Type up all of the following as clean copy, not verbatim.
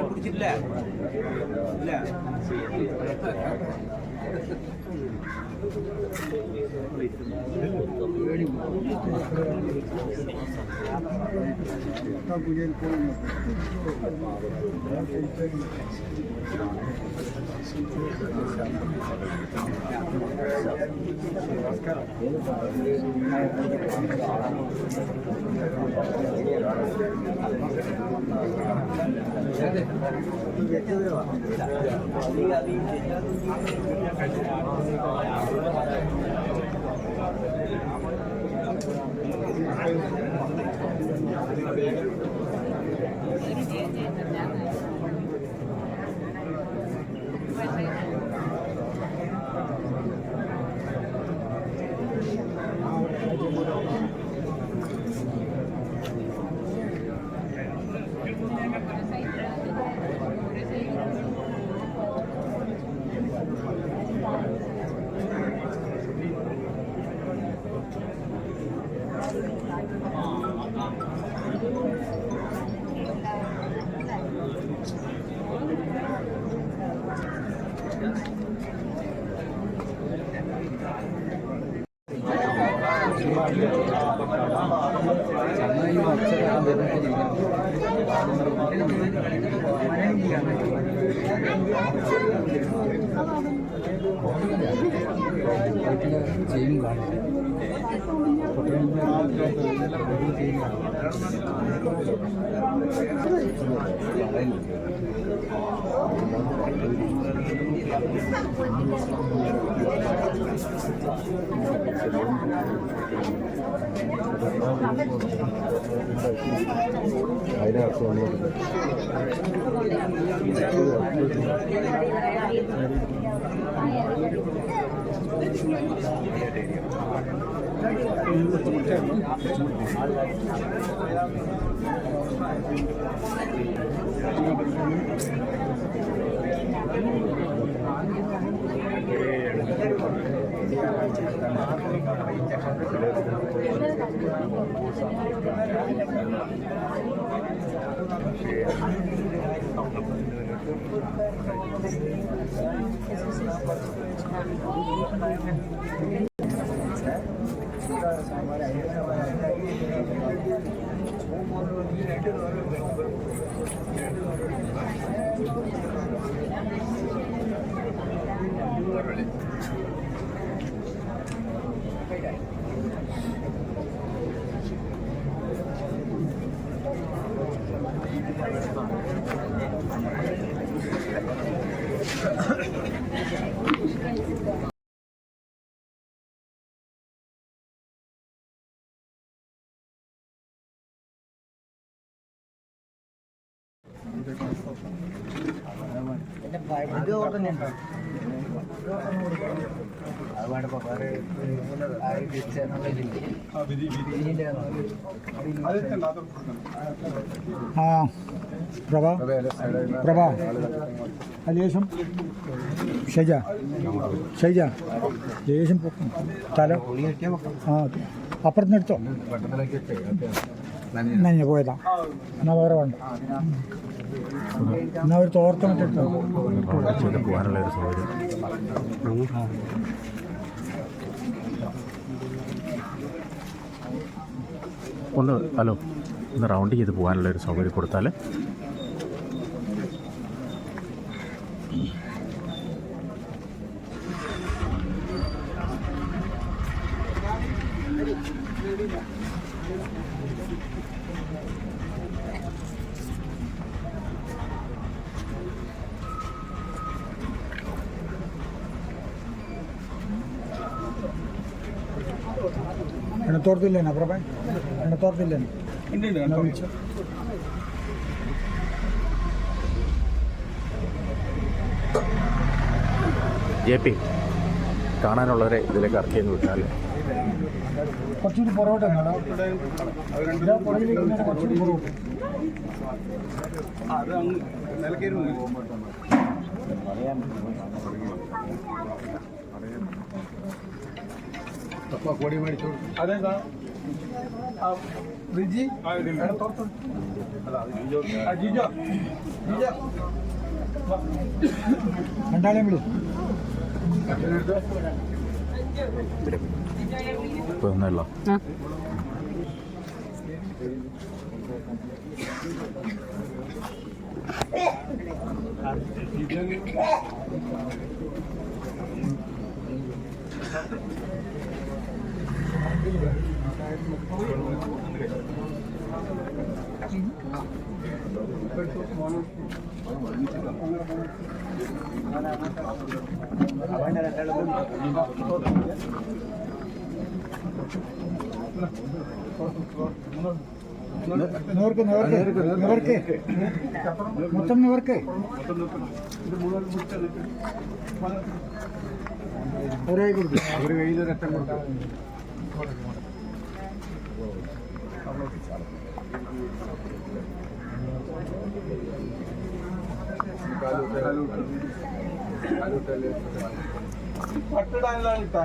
കുടിച്ചിട്ടില്ല ഇല്ല പ്രഭ പ്രഭ ലേശം ഷൈജ ലേശം തല അപ്പുറത്തുനിന്ന് എടുത്തോ നഞ്ഞ പോയതാ എന്നാ വേറെ വേണ്ട എന്നാ ഒരു തോർത്തമിട്ടെടുത്തോ പോകാനുള്ള ഒരു സൗകര്യം ഒന്ന് റൗണ്ട് ചെയ്ത് പോകാനുള്ള ഒരു സൗകര്യം കൊടുത്താൽ എണ്ണത്തോർത്തില്ലേനാ പ്രഭ എണ്ണത്തോർത്തില്ലേനാ JP കാണാനുള്ളവരെ ഇതിലേക്ക് ഇറക്കിയെന്ന് വിട്ടാൽ കുറച്ചുകൂടി പുറകോട്ട് എന്നാടാ പുറകിലേക്ക് കുറച്ചുകൂടി പുറകോട്ട്. അത് അങ്ങ് നിലക്കേരി കോടി മേടിച്ചു. അതേതാ റിജി ജിജോ രണ്ടാളെയും വിളി. ഇപ്പോൾ ഒന്നുമല്ലോ. നിവർക്ക് മൊത്തം നിവർക്ക് ഒരേ കൊടുക്കും. ഒരു കയ്യിലൊരു അറ്റം കൊടുക്കും. പട്ടിടാനുള്ള കിട്ടാ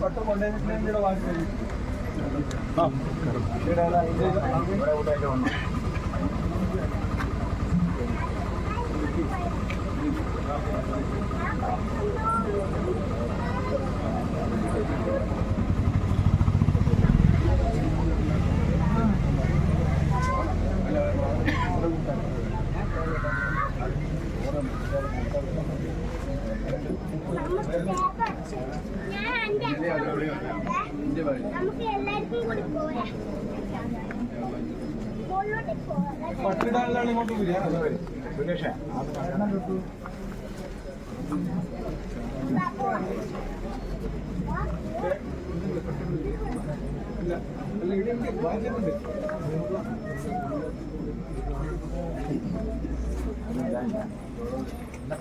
പട്ട കൊണ്ടുവന്നിട്ട് വാങ്ങി പട്ടിടാനുള്ള ഇങ്ങോട്ട് സുരേഷ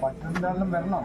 പട്ടിടാലും വരണോ?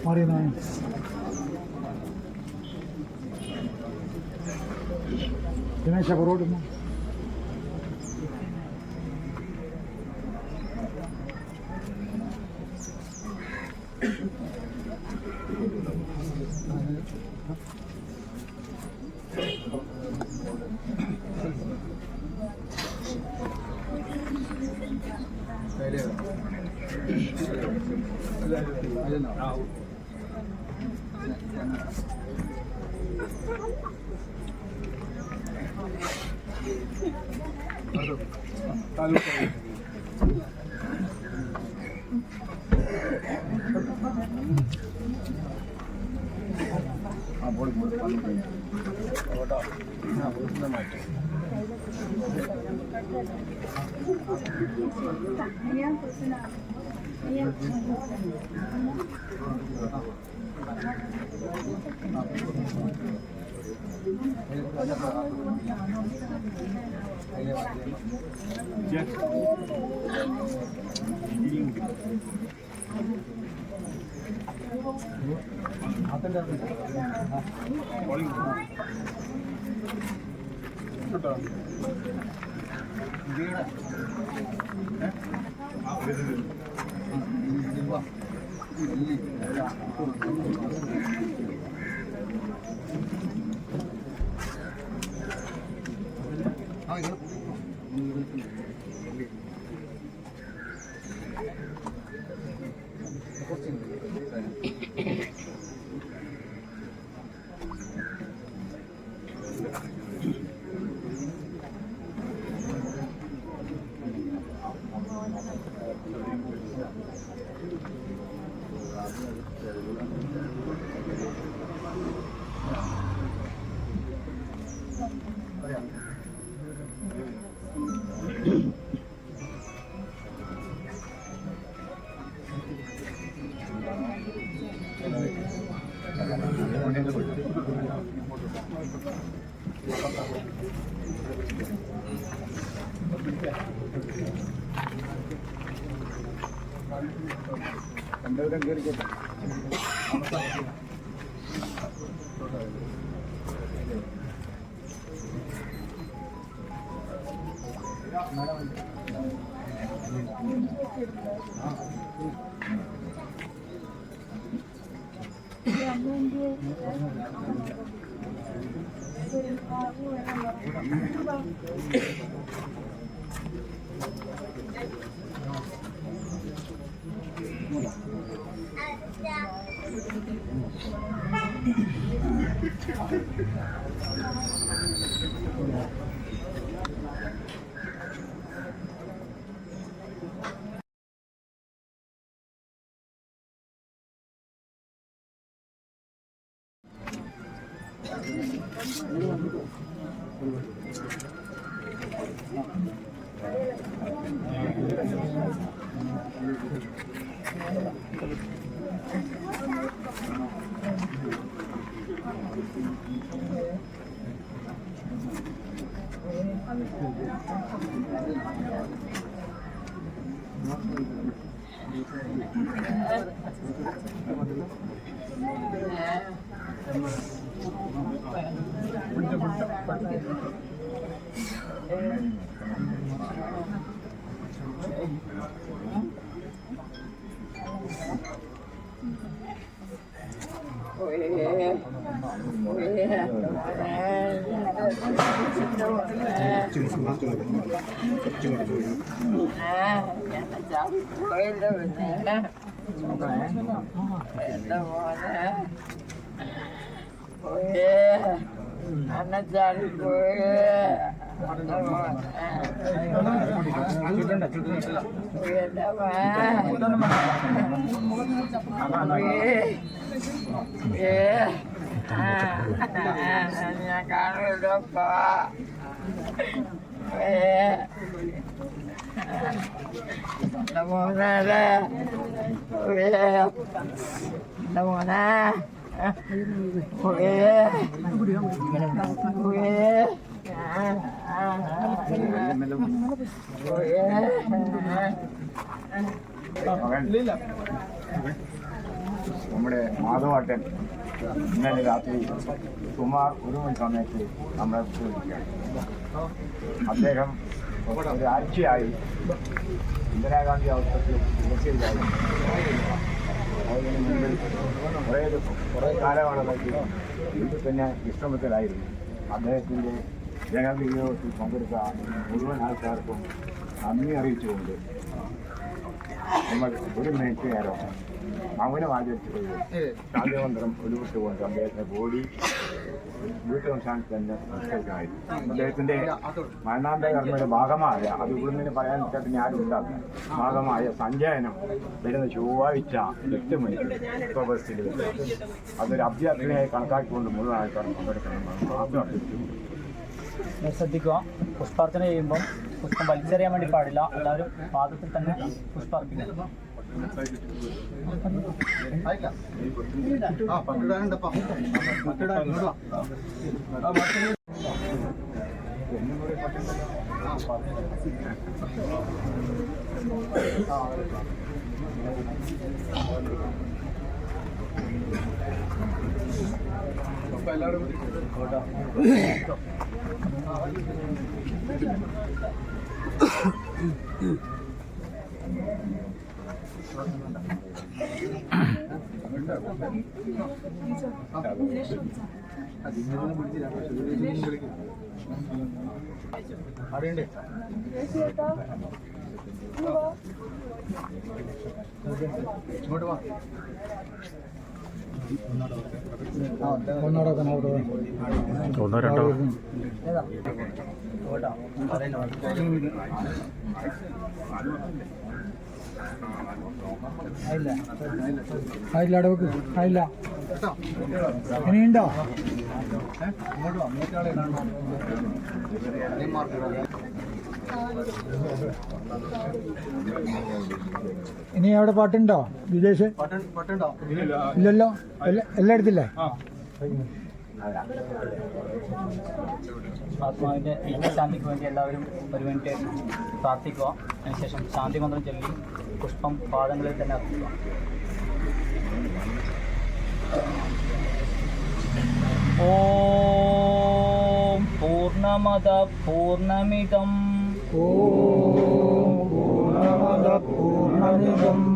മാറിയെന്നാ ദിനേശ പുറകോട്ട്. രണ്ടുപേരും കയറിക്കോട്ടെ. ഞാൻ കാണൂലോ മോനല്ലേ മോനെ നമ്മുടെ മാധവാട്ടൻ ഇന്നലെ രാത്രി സുമാർ 1 മണി സമയത്ത് നമ്മളെ വിളിക്കുകയാണ്. അദ്ദേഹം ഒരാഴ്ചയായി ഇന്ദിരാഗാന്ധി അവസ്ഥയിൽ ചികിത്സയിലായി. അതിന് മുമ്പിൽ കുറേ കാലമാണെങ്കിൽ ഇത് പിന്നെ വിശ്രമത്തിലായിരുന്നു. അദ്ദേഹത്തിൻ്റെ ജനവിനിയോഗത്തിൽ പങ്കെടുത്ത മുഴുവൻ ആൾക്കാർക്കും നന്ദി അറിയിച്ചുകൊണ്ട് നമ്മൾ 1 മിനിറ്റ് നേരം മൗനം ആചരിച്ചുകൊണ്ട് ശാന്തിമന്ത്രം ഉരുവിട്ടുകൊണ്ട് അദ്ദേഹത്തിൻ്റെ ബോഡി വീട്ടുവംശാనికి തന്നെ സംസ്കരിക്കണമായിരുന്നു. അദ്ദേഹത്തിൻ്റെ മരണാന്തര കർമ്മയുടെ ഭാഗമായ അത് ഇവിടുന്ന് പറയാൻ വെച്ചാൽ ആരും ഉണ്ടാകും ഭാഗമായ സഞ്ചയനം വരുന്ന ചൊവ്വാഴ്ച 8 മണിക്ക് ബസ്സിൽ വരും. അതൊരു അഭ്യർത്ഥനയായി കണക്കാക്കിക്കൊണ്ട് മുഴുവൻ ആൾക്കാരും പങ്കെടുക്കണമെന്നാണ് മാത്രം അഭ്യർത്ഥിക്കുന്നത്. ശ്രദ്ധിക്കുക, പുഷ്പാർച്ചന ചെയ്യുമ്പം പുഷ്പം വലിച്ചെറിയാൻ വേണ്ടി പാടില്ല. എല്ലാവരും പാദത്തിൽ തന്നെ പുഷ്പാർപ്പിക്കുക. എല്ലാവരും അറിയണ്ടേ ഇങ്ങോട്ട് വാ. ഒന്നോടൊക്കെ ഒന്നോ രണ്ടോ ആയില്ല അടവക്ക് ആയില്ല ഇനിയുണ്ടോ? ഇങ്ങോട്ട് വാ. മൂറ്റാളെ കാണാം. ഇനി അവിടെ പാട്ടുണ്ടോ വിദേശ്? പട്ടുണ്ടോ? ഇല്ലല്ലോ, എല്ലാം എടുത്തില്ലേ? ആത്മാവിൻ്റെ ശാന്തിക്ക് വേണ്ടി എല്ലാവരും 1 മിനിറ്റ് പ്രാർത്ഥിക്കുക. അതിനുശേഷം ശാന്തി മന്ത്രം ചൊല്ലി പുഷ്പം പാദങ്ങളിൽ തന്നെ അർപ്പിക്കുക. ഓം പൂർണ്ണമദ പൂർണ്ണമിദം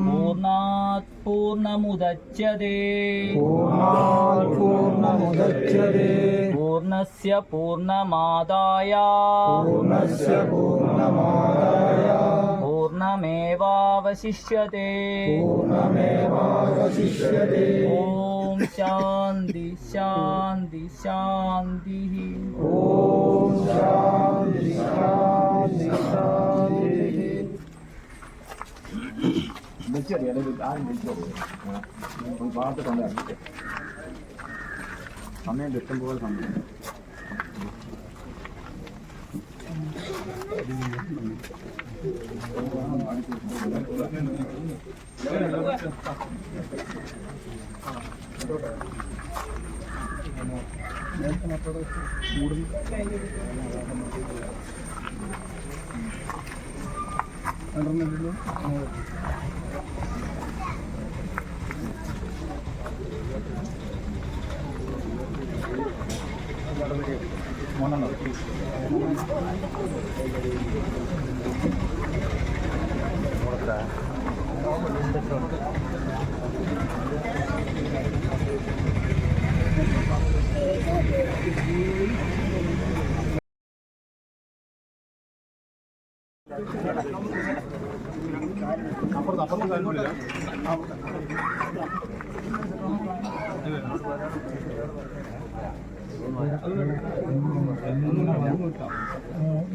പൂർണ്ണാത് പൂർണ്ണമുദച്യതേ പൂർണ്ണസ്യ പൂർണ്ണമാദായ പൂർണ്ണമേവാവശിഷ്യതേ ഓം ശാന്തി ശാന്തി ശാന്തി ഓം ശാന്തി ശാന്തി ശാന്തി. സമയം ഇഷ്ടം പോലെ സമയം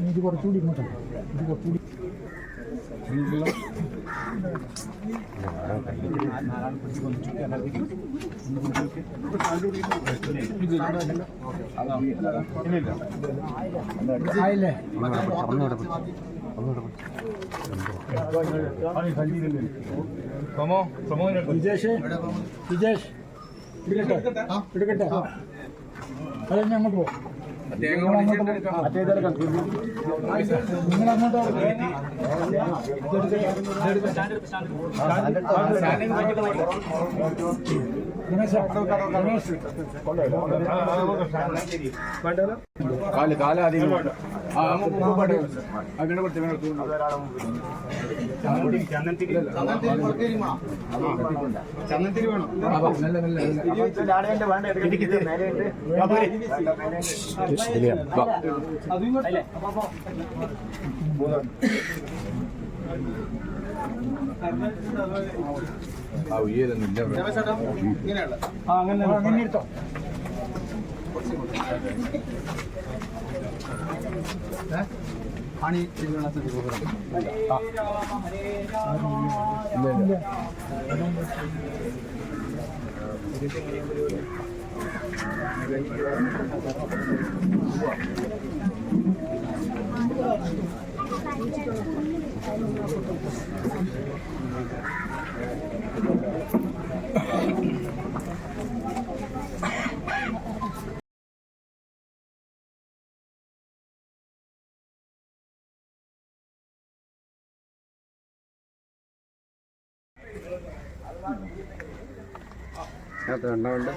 ഇത് കുറച്ചുകൂടി ഇങ്ങോട്ടാണ്. ഇത് കുറച്ചുകൂടി ആയില്ലേ? വിജേഷ് എടുക്കട്ടെ അത് ഞാൻ അങ്ങോട്ട് പോകും. നിങ്ങളങ്ങോട്ടോ കാലാധികം ചന്ദനത്തിരി വേണം. ഇങ്ങനെയുള്ള അങ്ങനെ എടുത്തോ. ആണി രണ്ടാമത്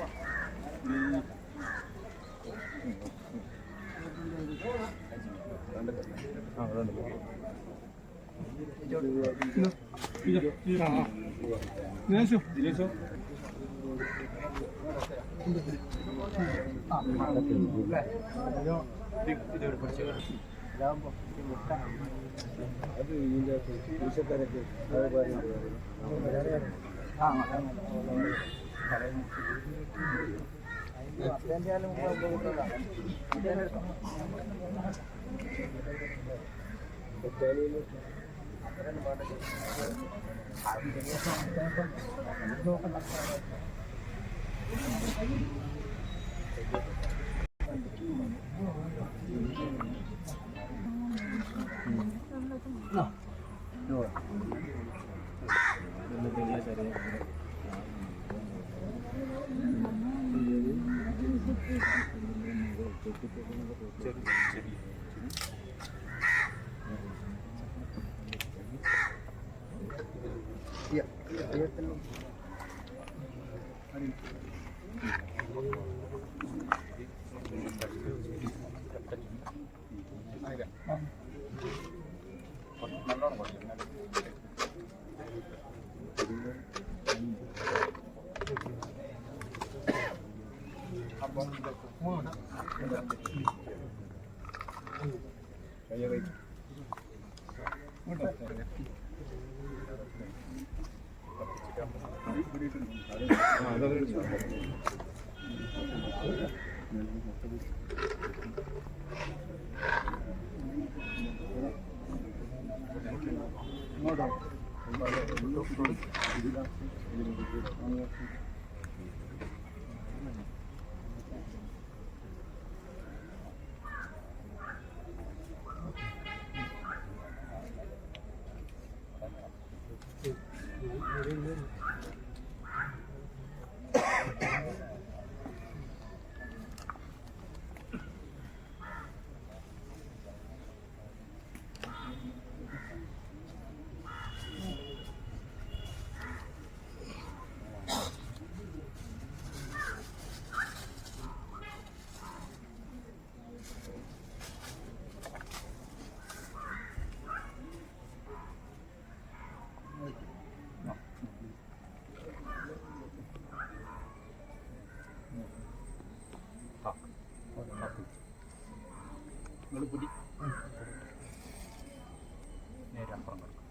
നേരെ അപ്പുറം കിടക്കും.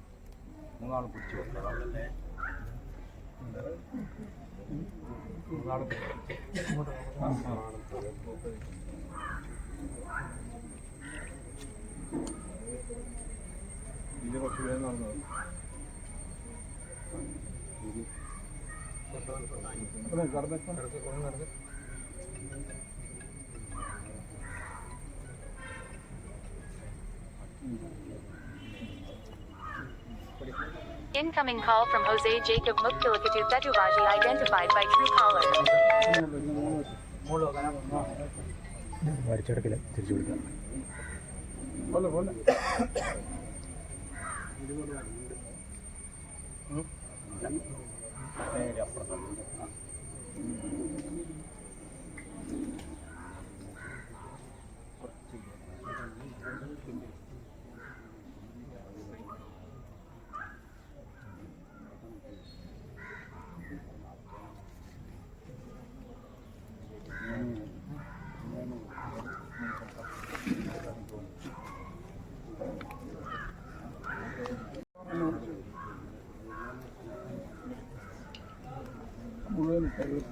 മൂന്നാൾ പിടിച്ചു വെക്കുക. മൂന്നാൾ ഇത് കുറച്ച് പേര് നടന്നത്. Incoming call from Jose Jacob Muktilikatu Betubaji identified by Truecaller. വരച്ചെടുക്കില്ല, തിരിച്ചു വിളിക്കാം. നേരെ അപ്പുറം. മുഴുവൻ കഴിയുക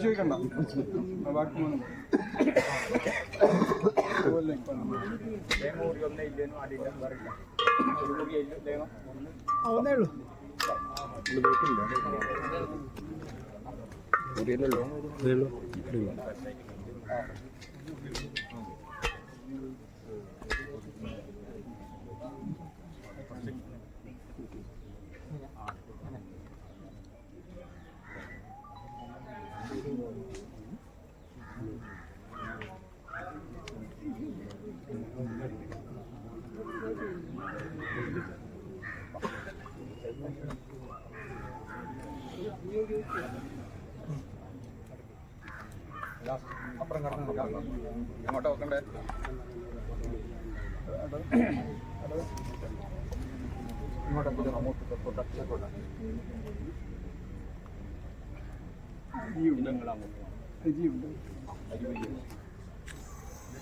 ചോദിക്കണ്ട ബാക്കി ഒന്നേ ഉള്ളൂ. അപ്പുറം കിടന്നു അങ്ങോട്ട് വെക്കണ്ടേ? ഇങ്ങോട്ട് അങ്ങോട്ട് അരിയുണ്ട്.